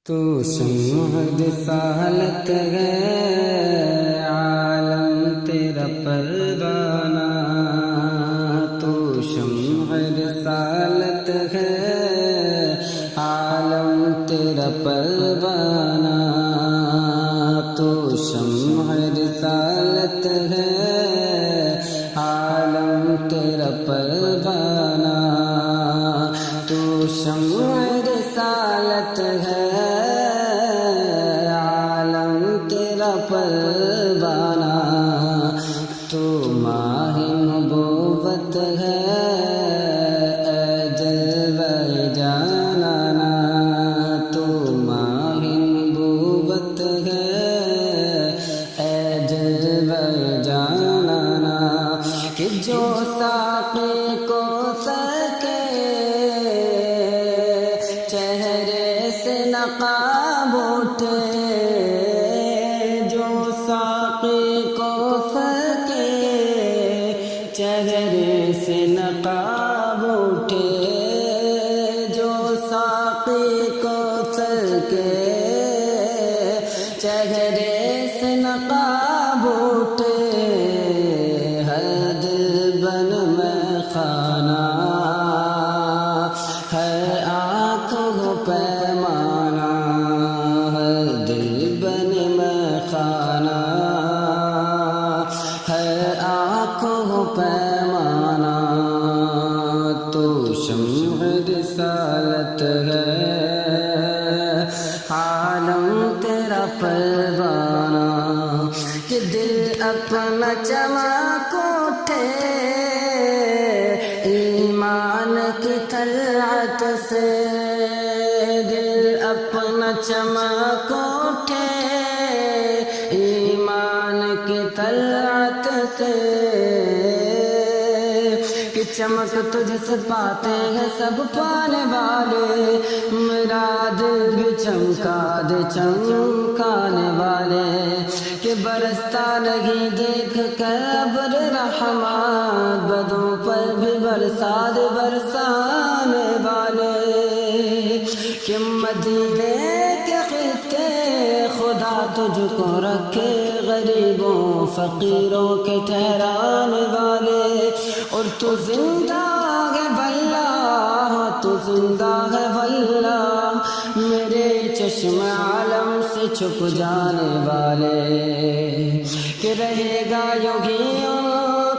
تو شمع رسالت ہے عالم تیرا پروانہ، تو شمع رسالت ہے عالم تیرا پروانہ، تو شمع رسالت ہے عالم تیرا پروانہ، تو شمع رسالت ہے عالم تیرا پروانہ، تو ماہ نبوت ہے اے جلوہ جانانا، تو ماہ نبوت ہے اے جلوہ جانانا، کہ جو ساقی کو سکے چہرے سے نقاب اٹھے، جو ساقی کو سکے چہرے سے نقاب اٹھے، جو ساقی کو سکے چہرے سے نقاب اٹھے، ہر دل بن میں خانہ، ہر آنکھ ہو پیمانہ، ہر دل بن میں خانہ، ہر آنکھ ہو پیمانہ، تو شمع رسالت ہے عالم تیرا پروانہ، کہ دل اپنا چمک اٹھے ایمان کی طلعت سے، دل اپنا چمک اٹھے ایمان کی طلعت سے، کہ چمک تجھ سے پاتے ہیں سب پانے والے، میرا دل بھی چمکا دے چمکانے والے، کہ برستا نہیں دیکھ کر ابر رحمت، بدوں پر بھی برسا دے برسانے والے، کہ مدینے کے خطے خدا تجھ کو رکھے غریبوں فقیروں کے ٹھہرانے والے، اور تو زندہ ہے واللہ، تو زندہ ہے واللہ، میرے چشم عالم سے چھپ جانے والے، کہ رہے گا یوگیوں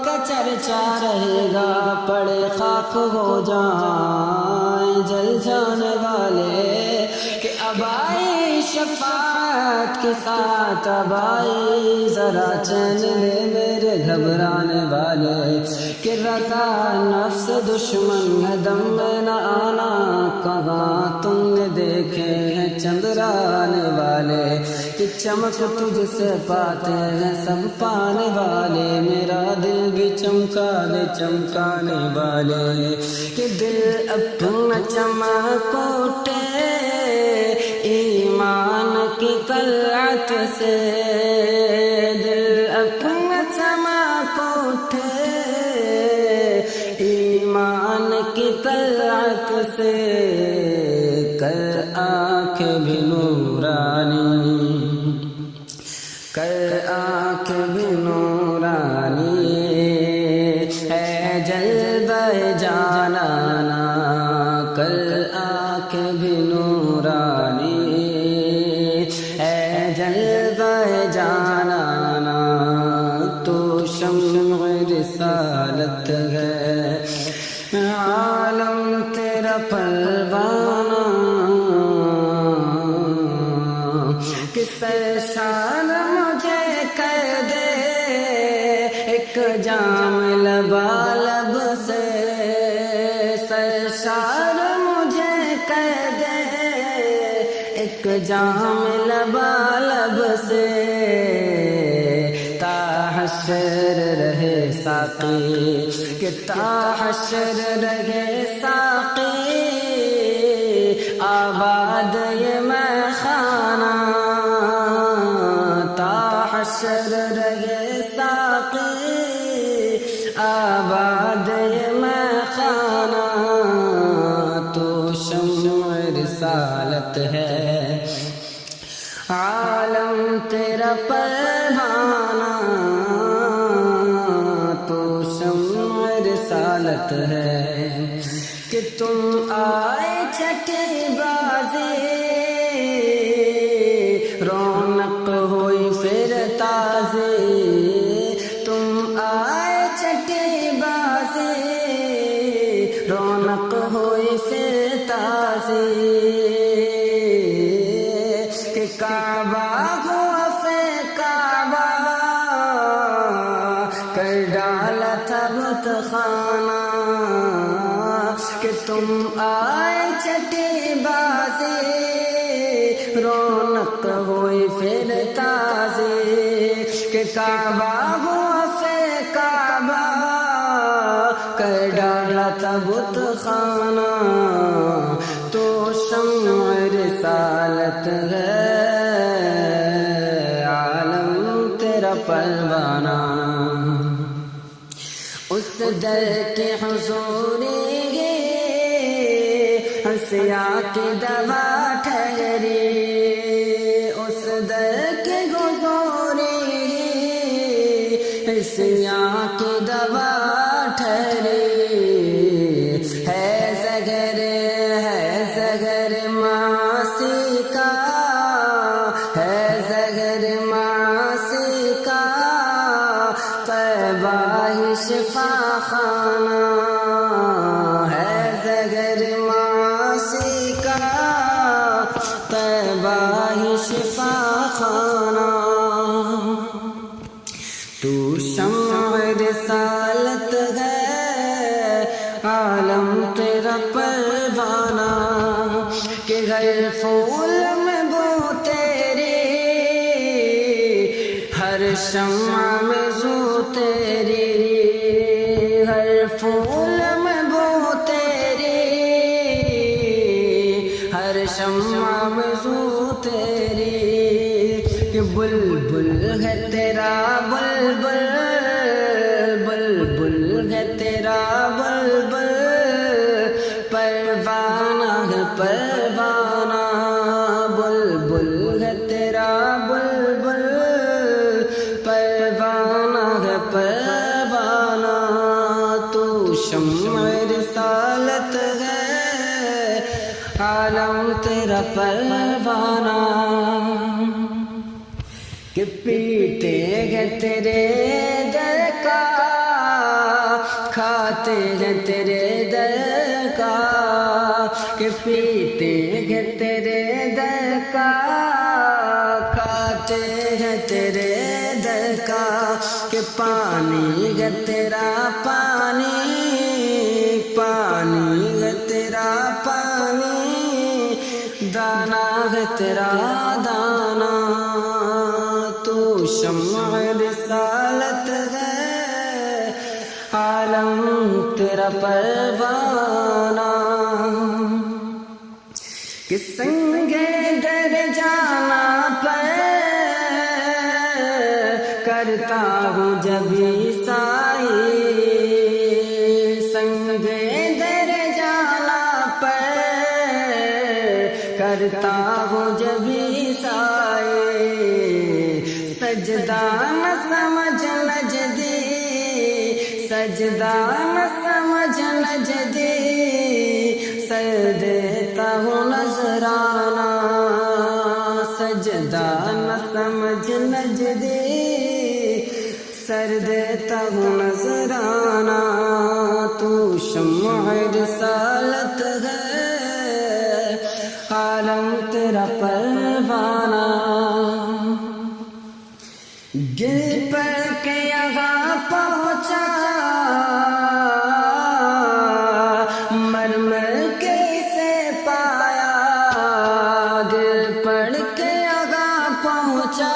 کا چرچا رہے گا، پڑے خاک ہو جائیں جل جانے والے، کہ اب آئی شفاعت کے ساتھ، اب آئی ذرا چین لے میرے گھبرانے والے، کہ رضا نفس دشمن ہے دم میں نہ آنا، کہاں تم نے دیکھے ہیں چندرانے والے، کہ چمک تجھ سے پاتے ہیں سب پانے والے، میرا دل بھی چمکا دے چمکانے والے، کہ دل اپنا چمک اٹھے ایمان کی طلعت سے، دل اپنا چمک اٹھے ایمان کی طلعت سے، کر آنکھ بھی نورانی، کر آنکھ بھی نورانی، اے جلوہ جانانا، کر آنکھ بھی نورانی، اے جلوہ جانانا، تو شمع رسالت ہے عالم تیرا پروانہ، کہ سرشان مجھے کر دے ایک جام لبالب سے، سرشان مجھے کر دے ایک جام لبالب سے، تا حشر رہے ساقی، کہ تا حشر رہے ساقی، آباد یہ میں خانہ، تا حشر رہے ساقی، آباد یہ میں خانہ، تو شمع رسالت ہے عالم تیرا پروانہ تو شمع رسالت ہے کہ تم آئے چھٹے بازے رونق ہوئی پھر تازے تم آئے چھٹے بازے رونق ہوئی پھر تازے کہ کعبہ ہوا پھر کعبہ کر ڈالا تھا بت خانہ کہ تم آئے چھٹے بازے رونق ہوئی پھر تازے کہ کعبہ ہوا پھر کعبہ کر ڈالا تھا بت خانہ تو شمع رسالت ہے عالم تیرا پروانہ اس در کے حضور ہنسیا کی دوا ٹھہری اس در کے حضور ہنسیا کی دوا ٹھہری ہے زگر معاصی کا ہے زگر معاصی کا طیبہ ہی شفا خانہ ہے زگر معاصی کا طیبہ ہی شفا خانہ تو شمع رسالت ہے عالم تیرا پروانہ کہ ہر پھول میں بو تیری ہر شمع میں زو تیری ہر پھول میں بو تیری ہر شمع میں زو تیری کہ بلبل ہے تیرا بلبل بلبل ہے تیرا بلبل پروانہ ہے پروانہ بلبل ہے تیرا بلبل پروانہ ہے پروانہ تو شمع رسالت ہے عالم تیرا پروانہ کہ پیتے ہیں تیرے در کا کھاتے ہیں تیرے در کا کہ پیتے ہیں تیرے در کا کھاتے ہیں تیرے در کا کہ پانی ہے تیرا پانی پانی ہے تیرا پانی دانا ہے تیرا دانا تو شمع رسالت ہے عالم تیرا پروانہ کہ سنگ در جانا پر کرتا ہوں جب عیسائی سنگ در جانا پر کرتا ہوں جب عیسائی سجدہ نہ سمجھ نجدی سجدہ نہ سمجھ نجدی سر دیتا ہوں نذرانہ سجدہ نہ سمجھ نجدی سر دیتا ہوں نذرانہ تو شمع رسالت ہے عالم تیرا پروانہ گر پڑ کے یہاں پہنچا مر مر کے اسے پایا گر پڑ کے یہاں پہنچا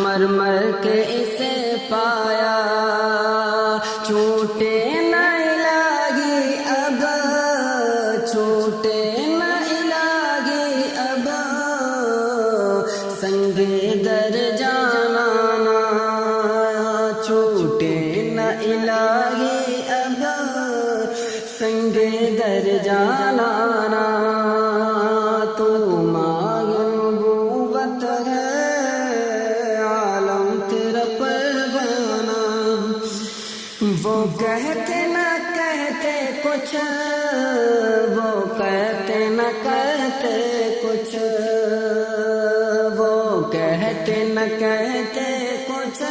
مر مر کے اسے پایا چھوٹے نہ الہی اب چھوٹے نہ الہی اب سنگ در جانا چھوٹے نہ الہی اب سنگ در جانا تو مانگ کہتے کچھ، وہ کہتے نہ کہتے کچھ،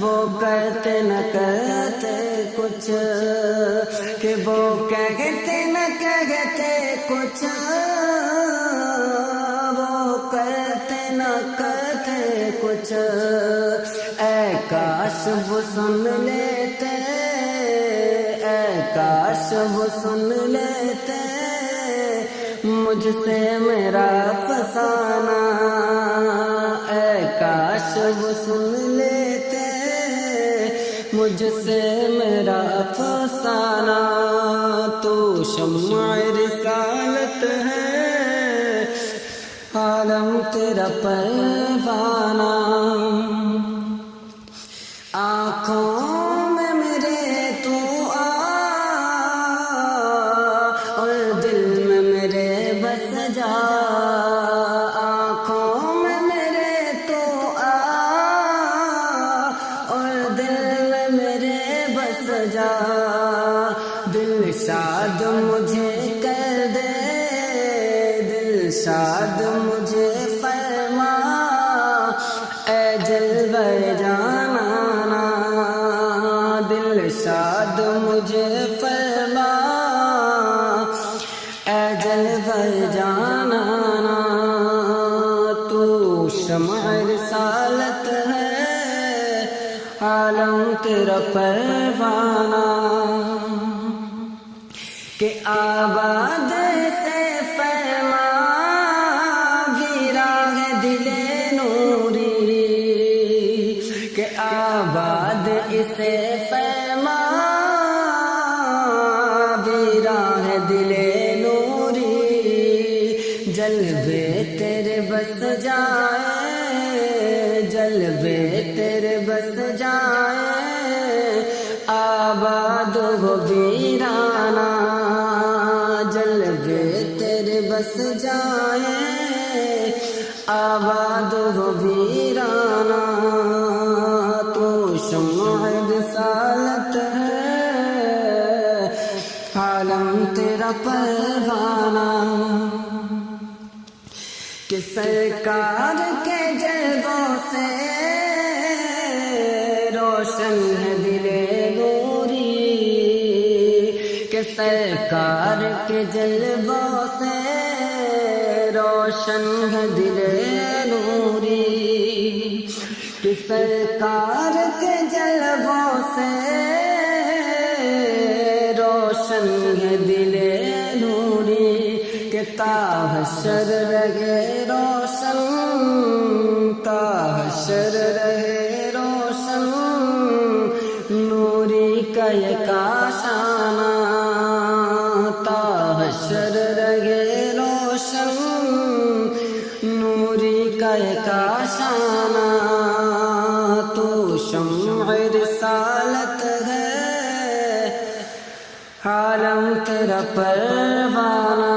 وہ کہتے نہ کہتے کچھ، کہ وہ کہتے نہ کہتے کچھ، وہ کہتے نہ کہتے کچھ۔ اے کاش وہ سن لیتے، اے کاش وہ سن لیتے مجھ سے میرا افسانہ، اے کاش وہ سن لیتے مجھ سے میرا افسانہ۔ تو شمع رسالت ہے، عالم تیرا پروانہ، آنکھوں میں میرے تو آ اور دل میں میرے بس جا، آنکھوں میں میرے تو آ اور دل میں میرے بس جا، دل شاد مجھے کر دے، دل شاد مجھے فرما، اے جلوہ جانا، دل شاد مجھے فرما، اے جلوہ جانا۔ تو شمع رسالت ہے، عالم تیرا پروانہ، کہ آباد سے فرما ویراں ہے دل نوری، کہ آباد اسے فرما ویراں ہے دل نوری، جلوے تیرے بس جائے، جلوے تیرے بس جائے، آباد ہو ویرانہ، جلوے تیرے بس جائے، آباد ہو ویرانہ۔ تو شمع رسالت ہے، عالم تیرا پروانہ، کہ سرکار کے جلووں سے روشن ہے دل نوری، کہ سرکار کے جلووں سے روشن ہے دل نوری، کہ سرکار کے جلووں سے روشن ہے دل نوری، کہ تا حشر رہے روشن، تا حشر رہے روشن، نوری کا یہ کاشانہ، تا حشر رہے روشن، نوری کا یہ کاشانہ۔ تو شمع رسالت ہے، عالم تیرا پروانہ۔